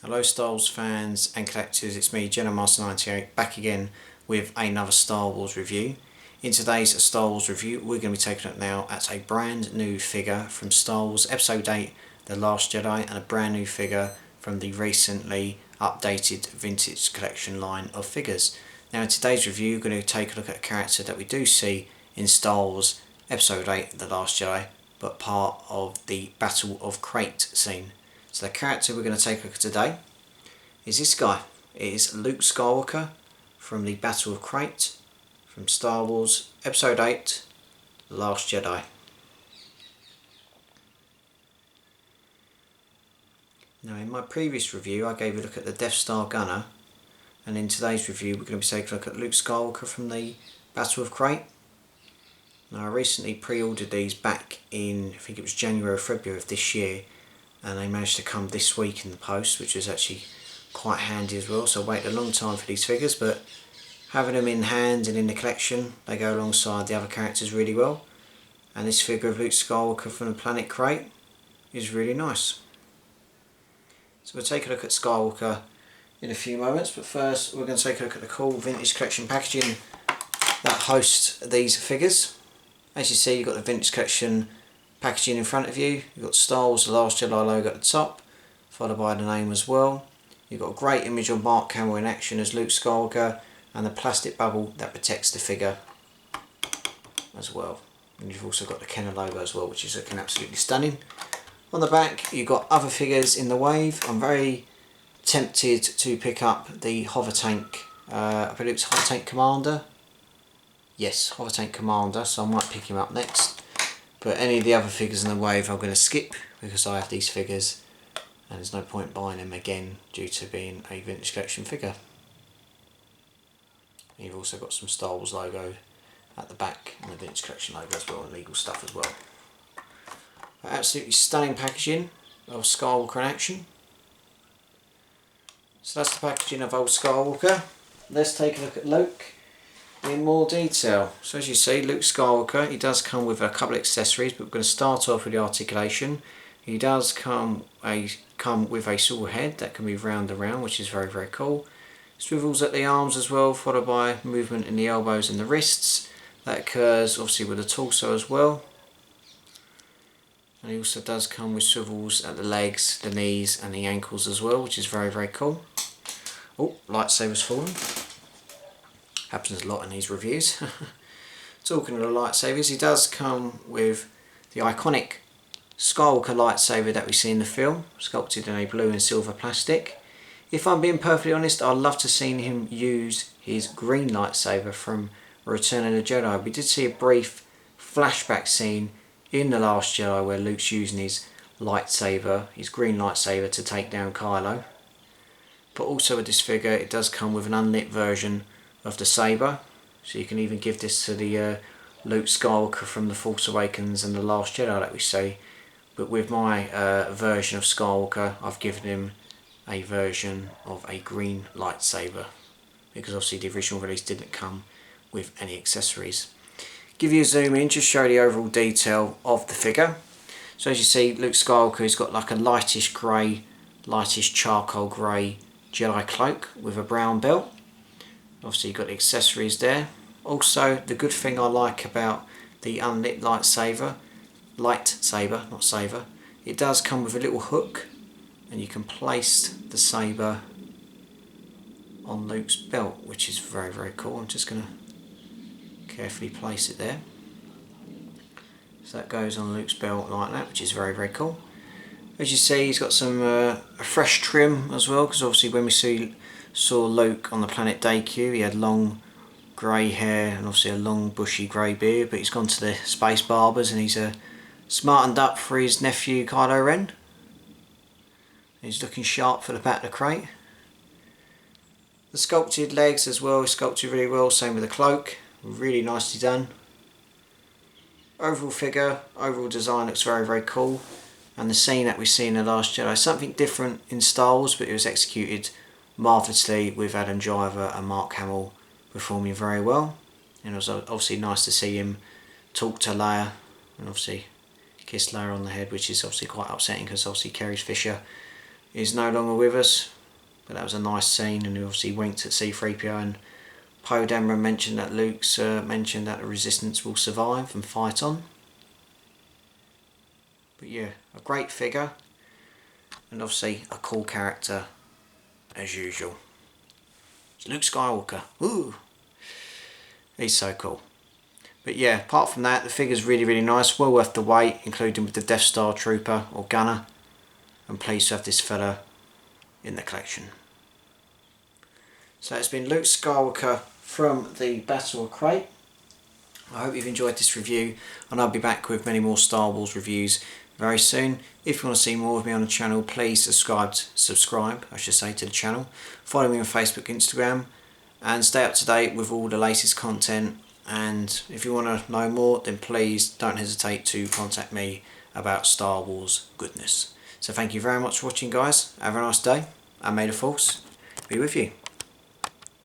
Hello Star Wars fans and collectors, it's me Jedi Master 98 back again with another Star Wars review. In today's Star Wars review we're going to be taking a look now at a brand new figure from Star Wars Episode 8 The Last Jedi and a brand new figure from the recently updated vintage collection line of figures. Now in today's review we're going to take a look at a character that we do see in Star Wars Episode 8 The Last Jedi, but part of the Battle of Crait scene. So the character we're going to take a look at today is this guy. It is Luke Skywalker from the Battle of Crait from Star Wars Episode 8 The Last Jedi. Now in my previous review I gave a look at the Death Star gunner, and in today's review we're going to be taking a look at Luke Skywalker from the Battle of Crait. Now I recently pre-ordered these back in, I think it was January or February of this year, and they managed to come this week in the post, which was actually quite handy as well. So I waited a long time for these figures, but having them in hand and in the collection, they go alongside the other characters really well. And this figure of Luke Skywalker from the planet Crait is really nice. So we'll take a look at Skywalker in a few moments, but first we're going to take a look at the cool vintage collection packaging that hosts these figures. As you see, you've got the vintage collection packaging in front of you. You've got Star Wars The Last Jedi logo at the top, followed by the name as well. You've got a great image of Mark Hamill in action as Luke Skywalker, and the plastic bubble that protects the figure as well. And you've also got the Kenner logo as well, which is looking absolutely stunning. On the back you've got other figures in the wave. I'm very tempted to pick up the hover tank, I believe it's Hover Tank Commander. Yes, Hover Tank Commander, so I might pick him up next. But any of the other figures in the wave I'm going to skip because I have these figures and there's no point buying them again due to being a vintage collection figure. And you've also got some Star Wars logo at the back and the vintage collection logo as well, and legal stuff as well. But absolutely stunning packaging of Skywalker in action. So that's the packaging of old Skywalker. Let's take a look at Luke in more detail. So as you see, Luke Skywalker, he does come with a couple of accessories, but we're going to start off with the articulation. He does come with a sword head that can move round and round, which is very, very cool. Swivels at the arms as well, followed by movement in the elbows and the wrists. That occurs obviously with the torso as well. And he also does come with swivels at the legs, the knees and the ankles as well, which is very, very cool. Oh, lightsaber's fallen. Happens a lot in these reviews. Talking of the lightsabers, he does come with the iconic Skywalker lightsaber that we see in the film, sculpted in a blue and silver plastic. If I'm being perfectly honest, I'd love to see him use his green lightsaber from Return of the Jedi. We did see a brief flashback scene in The Last Jedi where Luke's using his lightsaber, his green lightsaber, to take down Kylo. But also with this figure, it does come with an unlit version of the saber, so you can even give this to the Luke Skywalker from The Force Awakens and The Last Jedi that we see. But with my version of Skywalker, I've given him a version of a green lightsaber, because obviously the original release didn't come with any accessories. Give you a zoom in, just show the overall detail of the figure. So as you see, Luke Skywalker has got like a lightish grey, lightish charcoal grey Jedi cloak with a brown belt. Obviously you've got the accessories there. Also, the good thing I like about the unlit lightsaber, not saber, it does come with a little hook, and you can place the saber on Luke's belt, which is very, very cool. I'm just going to carefully place it there. So that goes on Luke's belt like that, which is very, very cool. As you see, he's got some a fresh trim as well, because obviously when we saw Luke on the planet Dayq, he had long grey hair and obviously a long bushy grey beard, but he's gone to the space barbers and he's smartened up for his nephew Kylo Ren. He's looking sharp for the Battle of Crait. The sculpted legs as well is sculpted really well, same with the cloak, really nicely done. Overall figure, overall design looks very, very cool. And the scene that we see in The Last Jedi, something different in Star Wars, but it was executed marvellously with Adam Driver and Mark Hamill performing very well. And it was obviously nice to see him talk to Leia and obviously kiss Leia on the head, which is obviously quite upsetting because obviously Carrie Fisher is no longer with us, but that was a nice scene, and he obviously winked at C-3PO, and Poe Dameron mentioned that Luke's mentioned that the Resistance will survive and fight on. But yeah, a great figure, and obviously a cool character as usual. It's Luke Skywalker. Woo! He's so cool. But yeah, apart from that, the figure's really nice, well worth the wait, including with the Death Star Trooper or Gunner. I'm pleased to have this fella in the collection. So it's been Luke Skywalker from the Battle of Crait. I hope you've enjoyed this review, and I'll be back with many more Star Wars reviews very soon. If you want to see more of me on the channel, please subscribe to the channel. Follow me on Facebook, Instagram, and stay up to date with all the latest content. And if you want to know more, then please don't hesitate to contact me about Star Wars goodness. So thank you very much for watching, guys. Have a nice day, and may the Force be with you.